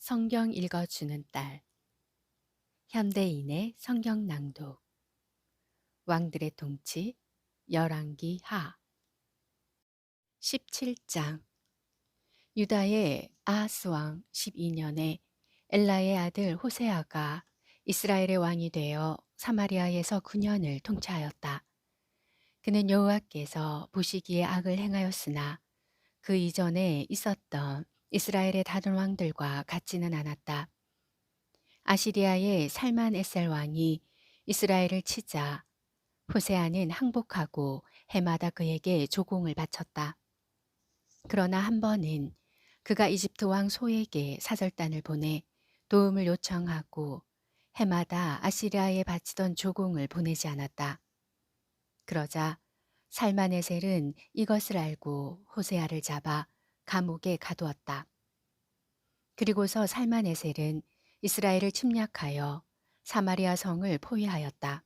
성경 읽어주는 딸. 현대인의 성경 낭독. 왕들의 통치. 열왕기 하. 17장. 유다의 아하스 왕 12년에 엘라의 아들 호세아가 이스라엘의 왕이 되어 사마리아에서 9년을 통치하였다. 그는 여호와께서 보시기에 악을 행하였으나 그 이전에 있었던 이스라엘의 다른 왕들과 같지는 않았다. 아시리아의 살만에셀 왕이 이스라엘을 치자 호세아는 항복하고 해마다 그에게 조공을 바쳤다. 그러나 한 번은 그가 이집트 왕 소에게 사절단을 보내 도움을 요청하고 해마다 아시리아에 바치던 조공을 보내지 않았다. 그러자 살만에셀은 이것을 알고 호세아를 잡아 감옥에 가두었다. 그리고서 살만에셀은 이스라엘을 침략하여 사마리아 성을 포위하였다.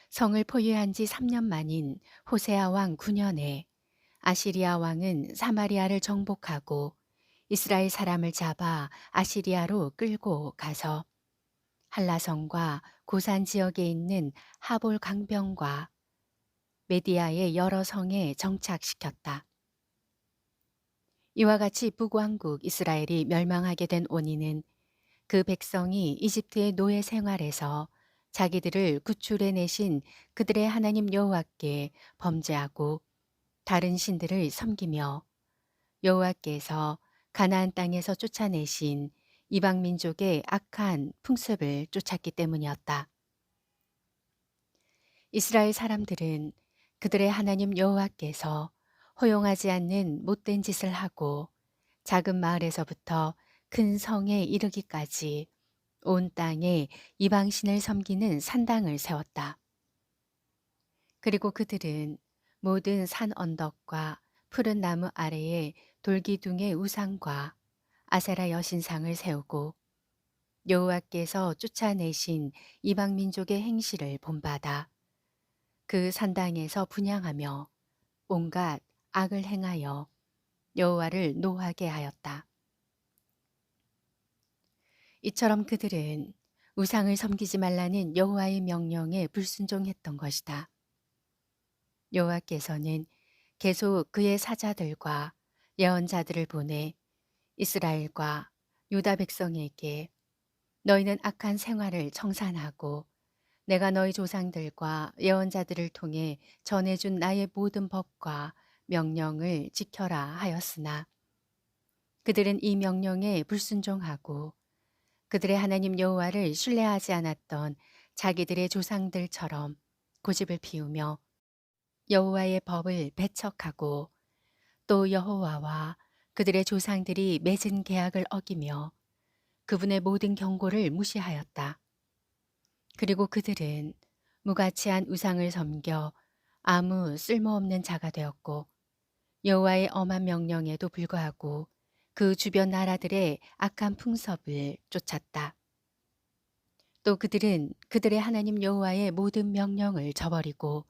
성을 포위한 지 3년 만인 호세아 왕 9년에 아시리아 왕은 사마리아를 정복하고 이스라엘 사람을 잡아 아시리아로 끌고 가서 한라성과 고산 지역에 있는 하볼 강병과 메디아의 여러 성에 정착시켰다. 이와 같이 북왕국 이스라엘이 멸망하게 된 원인은 그 백성이 이집트의 노예 생활에서 자기들을 구출해 내신 그들의 하나님 여호와께 범죄하고 다른 신들을 섬기며 여호와께서 가나안 땅에서 쫓아내신 이방 민족의 악한 풍습을 쫓았기 때문이었다. 이스라엘 사람들은 그들의 하나님 여호와께서 허용하지 않는 못된 짓을 하고 작은 마을에서부터 큰 성에 이르기까지 온 땅에 이방신을 섬기는 산당을 세웠다. 그리고 그들은 모든 산 언덕과 푸른 나무 아래에 돌기둥의 우상과 아세라 여신상을 세우고 여호와께서 쫓아내신 이방 민족의 행실을 본받아 그 산당에서 분향하며 온갖 악을 행하여 여호와를 노하게 하였다. 이처럼 그들은 우상을 섬기지 말라는 여호와의 명령에 불순종했던 것이다. 여호와께서는 계속 그의 사자들과 예언자들을 보내 이스라엘과 유다 백성에게 너희는 악한 생활을 청산하고 내가 너희 조상들과 예언자들을 통해 전해준 나의 모든 법과 명령을 지켜라 하였으나 그들은 이 명령에 불순종하고 그들의 하나님 여호와를 신뢰하지 않았던 자기들의 조상들처럼 고집을 피우며 여호와의 법을 배척하고 또 여호와와 그들의 조상들이 맺은 계약을 어기며 그분의 모든 경고를 무시하였다. 그리고 그들은 무가치한 우상을 섬겨 아무 쓸모없는 자가 되었고 여호와의 엄한 명령에도 불구하고 그 주변 나라들의 악한 풍습을 쫓았다. 또 그들은 그들의 하나님 여호와의 모든 명령을 저버리고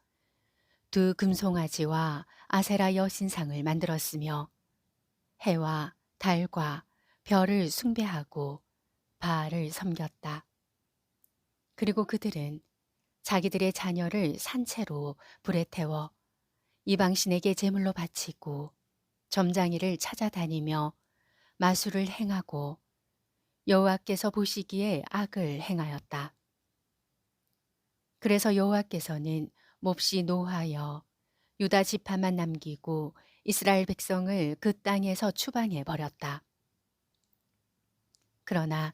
두 금송아지와 아세라 여신상을 만들었으며 해와 달과 별을 숭배하고 바알을 섬겼다. 그리고 그들은 자기들의 자녀를 산채로 불에 태워 이방신에게 제물로 바치고 점장이를 찾아다니며 마술을 행하고 여호와께서 보시기에 악을 행하였다. 그래서 여호와께서는 몹시 노하여 유다 지파만 남기고 이스라엘 백성을 그 땅에서 추방해 버렸다. 그러나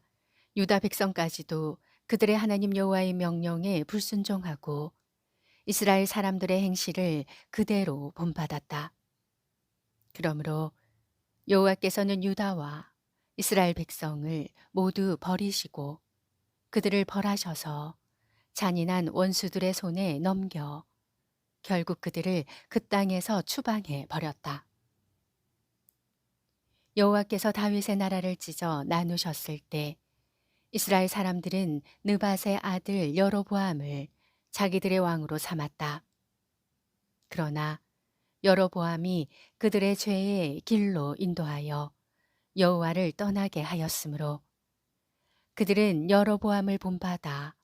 유다 백성까지도 그들의 하나님 여호와의 명령에 불순종하고 이스라엘 사람들의 행실을 그대로 본받았다. 그러므로 여호와께서는 유다와 이스라엘 백성을 모두 버리시고 그들을 벌하셔서 잔인한 원수들의 손에 넘겨 결국 그들을 그 땅에서 추방해 버렸다. 여호와께서 다윗의 나라를 찢어 나누셨을 때 이스라엘 사람들은 느밧의 아들 여로보암을 자기들의 왕으로 삼았다. 그러나 여로보암이 그들의 죄의 길로 인도하여 여호와를 떠나게 하였으므로 그들은 여로보암을 본받아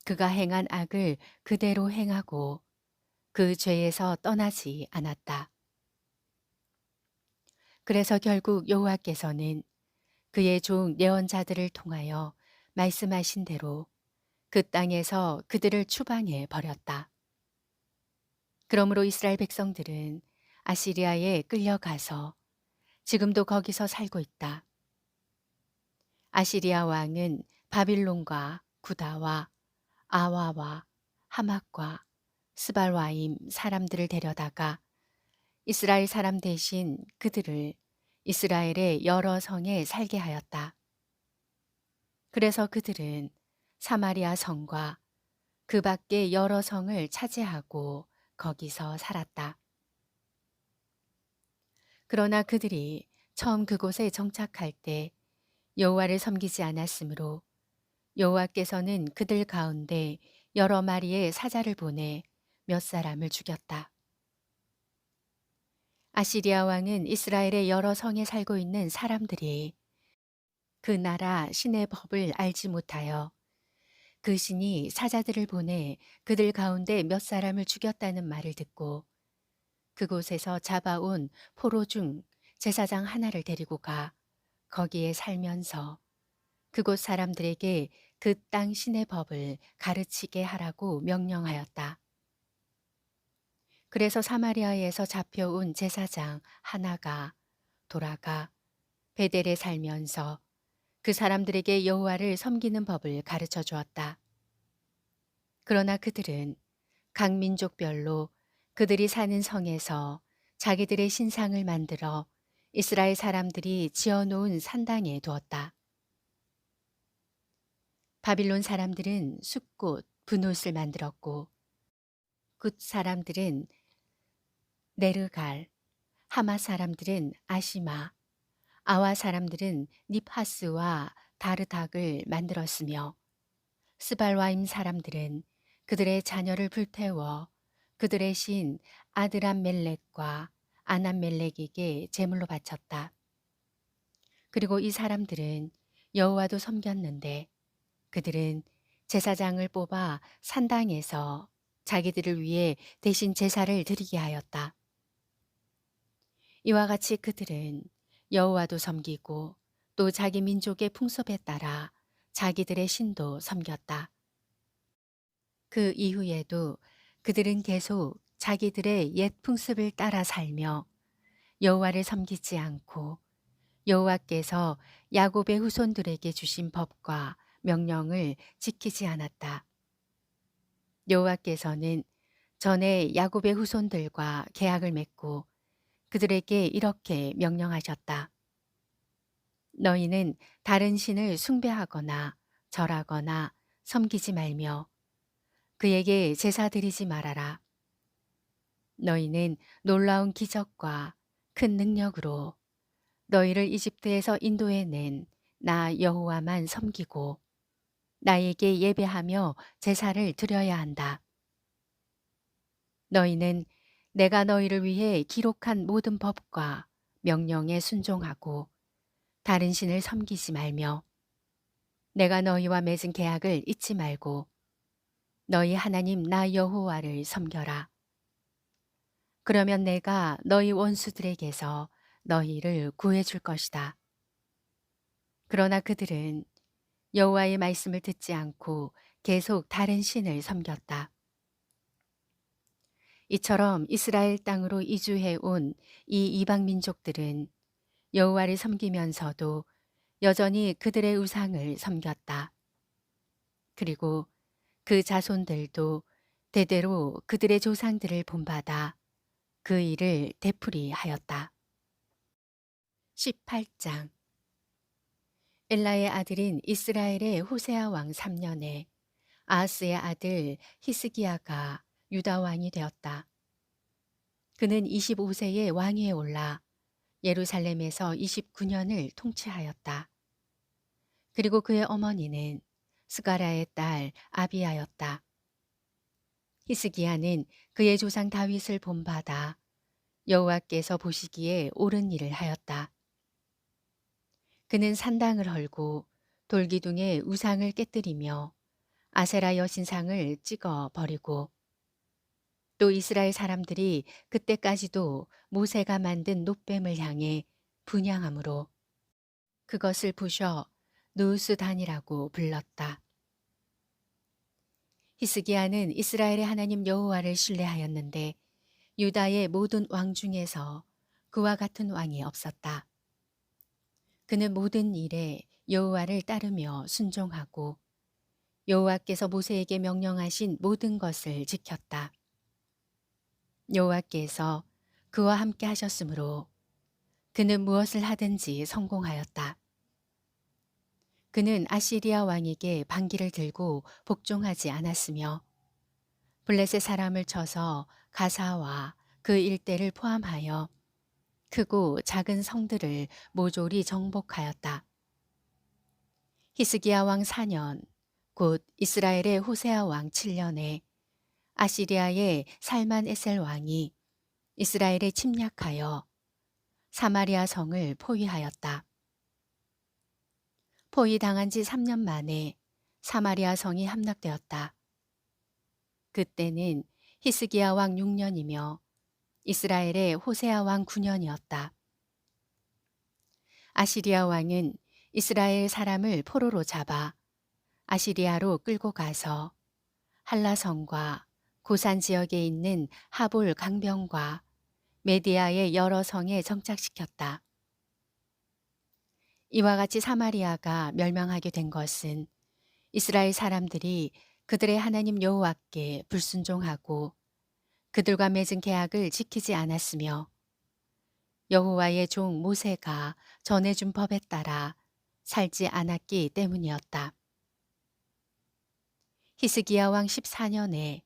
그가 행한 악을 그대로 행하고 그 죄에서 떠나지 않았다. 그래서 결국 여호와께서는 그의 종 예언자들을 통하여 말씀하신 대로 그 땅에서 그들을 추방해 버렸다. 그러므로 이스라엘 백성들은 아시리아에 끌려가서 지금도 거기서 살고 있다. 아시리아 왕은 바빌론과 구다와 아와와 하맛과 스발와임 사람들을 데려다가 이스라엘 사람 대신 그들을 이스라엘의 여러 성에 살게 하였다. 그래서 그들은 사마리아 성과 그 밖의 여러 성을 차지하고 거기서 살았다. 그러나 그들이 처음 그곳에 정착할 때 여호와를 섬기지 않았으므로 여호와께서는 그들 가운데 여러 마리의 사자를 보내 몇 사람을 죽였다. 아시리아 왕은 이스라엘의 여러 성에 살고 있는 사람들이 그 나라 신의 법을 알지 못하여 그 신이 사자들을 보내 그들 가운데 몇 사람을 죽였다는 말을 듣고 그곳에서 잡아온 포로 중 제사장 하나를 데리고 가 거기에 살면서 그곳 사람들에게 그 땅 신의 법을 가르치게 하라고 명령하였다. 그래서 사마리아에서 잡혀온 제사장 하나가 돌아가 베델에 살면서 그 사람들에게 여호와를 섬기는 법을 가르쳐 주었다. 그러나 그들은 각 민족별로 그들이 사는 성에서 자기들의 신상을 만들어 이스라엘 사람들이 지어놓은 산당에 두었다. 바빌론 사람들은 숫꽃, 분옷을 만들었고 굿 사람들은 네르갈, 하마 사람들은 아시마, 아와 사람들은 닙하스와 다르닥을 만들었으며 스발와임 사람들은 그들의 자녀를 불태워 그들의 신 아드람멜렉과 아남멜렉에게 제물로 바쳤다. 그리고 이 사람들은 여호와도 섬겼는데 그들은 제사장을 뽑아 산당에서 자기들을 위해 대신 제사를 드리게 하였다. 이와 같이 그들은 여호와도 섬기고 또 자기 민족의 풍습에 따라 자기들의 신도 섬겼다. 그 이후에도 그들은 계속 자기들의 옛 풍습을 따라 살며 여호와를 섬기지 않고 여호와께서 야곱의 후손들에게 주신 법과 명령을 지키지 않았다. 여호와께서는 전에 야곱의 후손들과 계약을 맺고 그들에게 이렇게 명령하셨다. 너희는 다른 신을 숭배하거나 절하거나 섬기지 말며 그에게 제사 드리지 말아라. 너희는 놀라운 기적과 큰 능력으로 너희를 이집트에서 인도해낸 나 여호와만 섬기고 나에게 예배하며 제사를 드려야 한다. 너희는 내가 너희를 위해 기록한 모든 법과 명령에 순종하고 다른 신을 섬기지 말며 내가 너희와 맺은 계약을 잊지 말고 너희 하나님 나 여호와를 섬겨라. 그러면 내가 너희 원수들에게서 너희를 구해줄 것이다. 그러나 그들은 여호와의 말씀을 듣지 않고 계속 다른 신을 섬겼다. 이처럼 이스라엘 땅으로 이주해 온 이 이방 민족들은 여호와를 섬기면서도 여전히 그들의 우상을 섬겼다. 그리고 그 자손들도 대대로 그들의 조상들을 본받아 그 일을 되풀이하였다. 18장 엘라의 아들인 이스라엘의 호세아 왕 3년에 아하스의 아들 히스기야가 유다 왕이 되었다. 그는 25세에 왕위에 올라 예루살렘에서 29년을 통치하였다. 그리고 그의 어머니는 스가랴의 딸 아비야였다. 히스기야는 그의 조상 다윗을 본받아 여호와께서 보시기에 옳은 일을 하였다. 그는 산당을 헐고 돌기둥에 우상을 깨뜨리며 아세라 여신상을 찍어 버리고 또 이스라엘 사람들이 그때까지도 모세가 만든 놋뱀을 향해 분향함으로 그것을 부셔 누우스단이라고 불렀다. 히스기야는 이스라엘의 하나님 여호와를 신뢰하였는데 유다의 모든 왕 중에서 그와 같은 왕이 없었다. 그는 모든 일에 여호와를 따르며 순종하고 여호와께서 모세에게 명령하신 모든 것을 지켰다. 여호와께서 그와 함께 하셨으므로 그는 무엇을 하든지 성공하였다. 그는 아시리아 왕에게 반기를 들고 복종하지 않았으며 블레셋 사람을 쳐서 가사와 그 일대를 포함하여 크고 작은 성들을 모조리 정복하였다. 히스기야 왕 4년, 곧 이스라엘의 호세아 왕 7년에 아시리아의 살만 에셀 왕이 이스라엘에 침략하여 사마리아 성을 포위하였다. 포위당한 지 3년 만에 사마리아 성이 함락되었다. 그때는 히스기야 왕 6년이며 이스라엘의 호세아 왕 9년이었다. 아시리아 왕은 이스라엘 사람을 포로로 잡아 아시리아로 끌고 가서 한라성과 고산 지역에 있는 하볼 강병과 메디아의 여러 성에 정착시켰다. 이와 같이 사마리아가 멸망하게 된 것은 이스라엘 사람들이 그들의 하나님 여호와께 불순종하고 그들과 맺은 계약을 지키지 않았으며 여호와의 종 모세가 전해준 법에 따라 살지 않았기 때문이었다. 히스기야 왕 14년에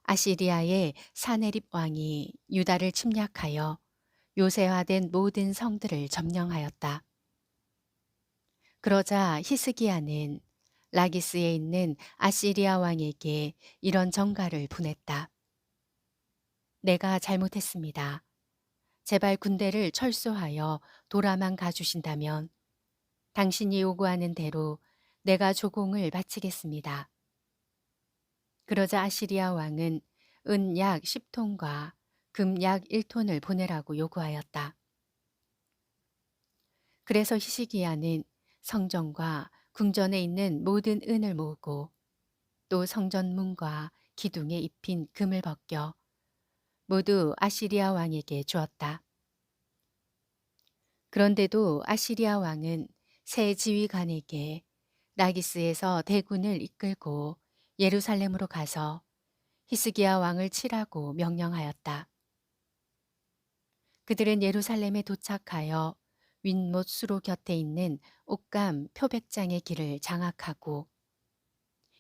아시리아의 사네립 왕이 유다를 침략하여 요새화된 모든 성들을 점령하였다. 그러자 히스기야는 라기스에 있는 아시리아 왕에게 이런 전가를 보냈다. 내가 잘못했습니다. 제발 군대를 철수하여 돌아만 가주신다면 당신이 요구하는 대로 내가 조공을 바치겠습니다. 그러자 아시리아 왕은 은 약 10톤과 금 약 1톤을 보내라고 요구하였다. 그래서 히스기야는 성전과 궁전에 있는 모든 은을 모으고 또 성전 문과 기둥에 입힌 금을 벗겨 모두 아시리아 왕에게 주었다. 그런데도 아시리아 왕은 새 지휘관에게 라기스에서 대군을 이끌고 예루살렘으로 가서 히스기야 왕을 치라고 명령하였다. 그들은 예루살렘에 도착하여 윗못 수로 곁에 있는 옥감 표백장의 길을 장악하고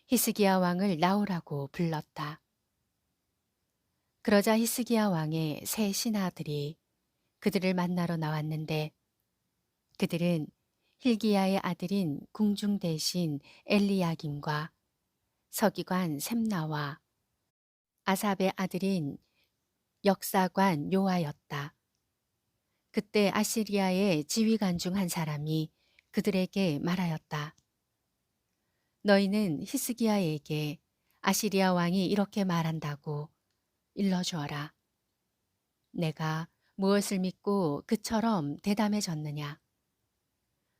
히스기야 왕을 나오라고 불렀다. 그러자 히스기야 왕의 세 신하들이 그들을 만나러 나왔는데 그들은 hil기야의 아들인 궁중 대신 엘리야김과 서기관 셈나와 아삽의 아들인 역사관 요아였다. 그때 아시리아의 지휘관 중 한 사람이 그들에게 말하였다. 너희는 히스기야에게 아시리아 왕이 이렇게 말한다고 일러주어라. 내가 무엇을 믿고 그처럼 대담해졌느냐.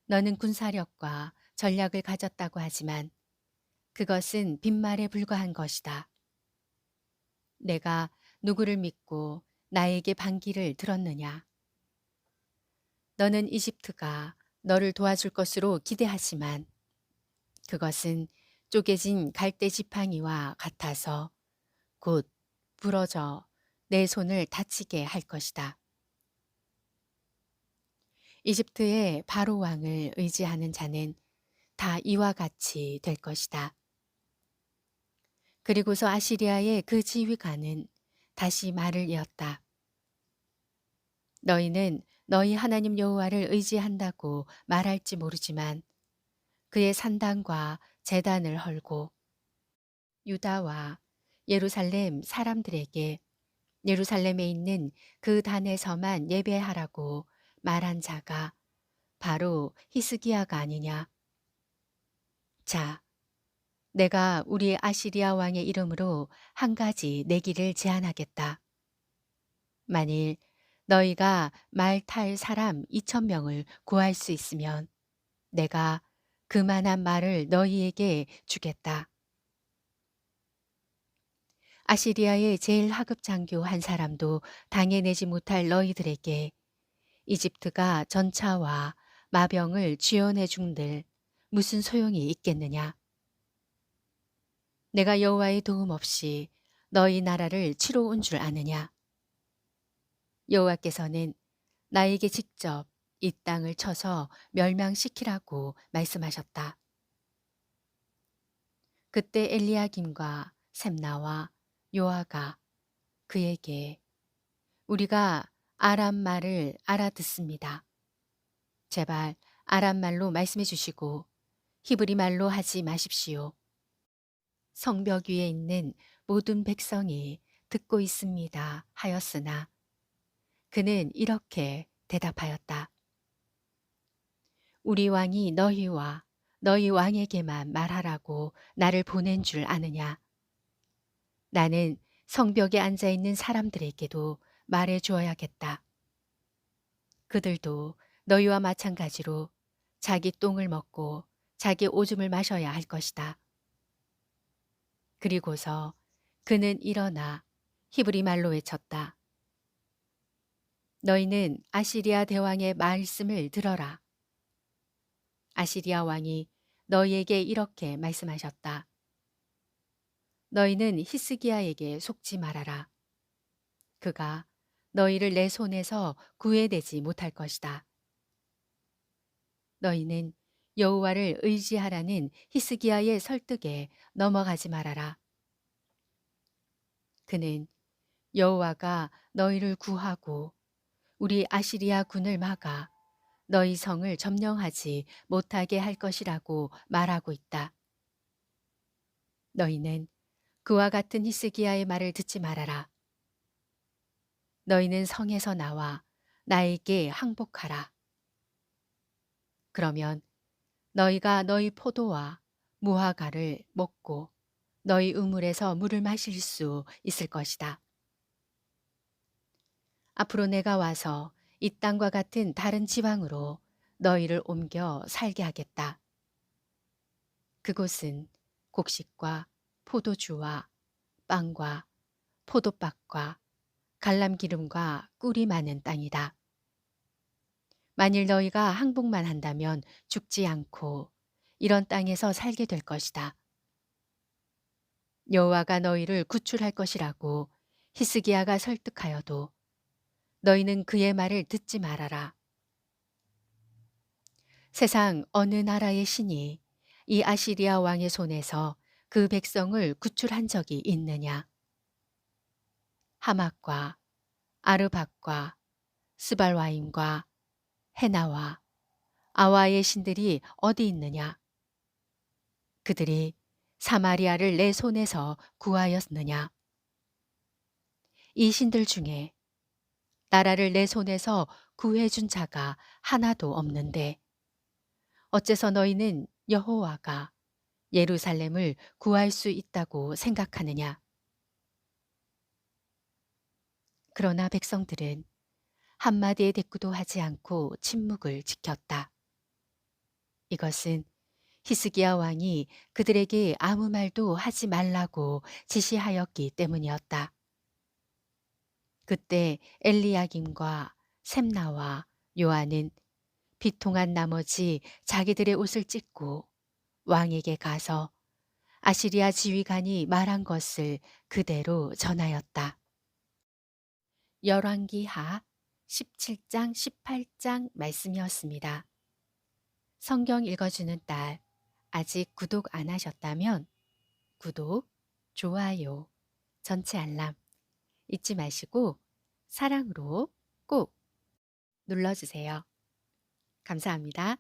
너는 군사력과 전략을 가졌다고 하지만 그것은 빈말에 불과한 것이다. 내가 누구를 믿고 나에게 반기를 들었느냐. 너는 이집트가 너를 도와줄 것으로 기대하지만 그것은 쪼개진 갈대 지팡이와 같아서 곧 부러져 내 손을 다치게 할 것이다. 이집트의 바로 왕을 의지하는 자는 다 이와 같이 될 것이다. 그리고서 아시리아의 그 지휘관은 다시 말을 이었다. 너희는 너희 하나님 여호와를 의지한다고 말할지 모르지만 그의 산당과 제단을 헐고 유다와 예루살렘 사람들에게 예루살렘에 있는 그 단에서만 예배하라고 말한 자가 바로 히스기야가 아니냐. 자, 내가 우리 아시리아 왕의 이름으로 한 가지 내기를 제안하겠다. 만일 너희가 말 탈 사람 2,000명을 구할 수 있으면 내가 그만한 말을 너희에게 주겠다. 아시리아의 제일 하급 장교 한 사람도 당해내지 못할 너희들에게 이집트가 전차와 마병을 지원해 준들 무슨 소용이 있겠느냐. 내가 여호와의 도움 없이 너희 나라를 치러 온 줄 아느냐. 여호와께서는 나에게 직접 이 땅을 쳐서 멸망시키라고 말씀하셨다. 그때 엘리야김과 셈나와 요아가 그에게 우리가 아람 말을 알아듣습니다. 제발 아람 말로 말씀해 주시고 히브리 말로 하지 마십시오. 성벽 위에 있는 모든 백성이 듣고 있습니다 하였으나 그는 이렇게 대답하였다. 우리 왕이 너희와 너희 왕에게만 말하라고 나를 보낸 줄 아느냐. 나는 성벽에 앉아 있는 사람들에게도 말해 주어야겠다. 그들도 너희와 마찬가지로 자기 똥을 먹고 자기 오줌을 마셔야 할 것이다. 그리고서 그는 일어나 히브리 말로 외쳤다. 너희는 아시리아 대왕의 말씀을 들어라. 아시리아 왕이 너희에게 이렇게 말씀하셨다. 너희는 히스기야에게 속지 말아라. 그가 너희를 내 손에서 구해내지 못할 것이다. 너희는 여호와를 의지하라는 히스기야의 설득에 넘어가지 말아라. 그는 여호와가 너희를 구하고 우리 아시리아 군을 막아 너희 성을 점령하지 못하게 할 것이라고 말하고 있다. 너희는 그와 같은 히스기야의 말을 듣지 말아라. 너희는 성에서 나와 나에게 항복하라. 그러면 너희가 너희 포도와 무화과를 먹고 너희 우물에서 물을 마실 수 있을 것이다. 앞으로 내가 와서 이 땅과 같은 다른 지방으로 너희를 옮겨 살게 하겠다. 그곳은 곡식과 포도주와 빵과 포도밭과 갈람기름과 꿀이 많은 땅이다. 만일 너희가 항복만 한다면 죽지 않고 이런 땅에서 살게 될 것이다. 여호와가 너희를 구출할 것이라고 히스기야가 설득하여도 너희는 그의 말을 듣지 말아라. 세상 어느 나라의 신이 이 아시리아 왕의 손에서 그 백성을 구출한 적이 있느냐? 하맛과 아르밧과 스발와임과 헤나와 아와의 신들이 어디 있느냐? 그들이 사마리아를 내 손에서 구하였느냐? 이 신들 중에 나라를 내 손에서 구해준 자가 하나도 없는데 어째서 너희는 여호와가 예루살렘을 구할 수 있다고 생각하느냐? 그러나 백성들은 한마디의 대꾸도 하지 않고 침묵을 지켰다. 이것은 히스기야 왕이 그들에게 아무 말도 하지 말라고 지시하였기 때문이었다. 그때 엘리야김과 셈나와 요한은 비통한 나머지 자기들의 옷을 찢고 왕에게 가서 아시리아 지휘관이 말한 것을 그대로 전하였다. 열왕기하 17장 18장 말씀이었습니다. 성경 읽어주는 딸 아직 구독 안 하셨다면 구독, 좋아요, 전체 알람 잊지 마시고 사랑으로 꼭 눌러주세요. 감사합니다.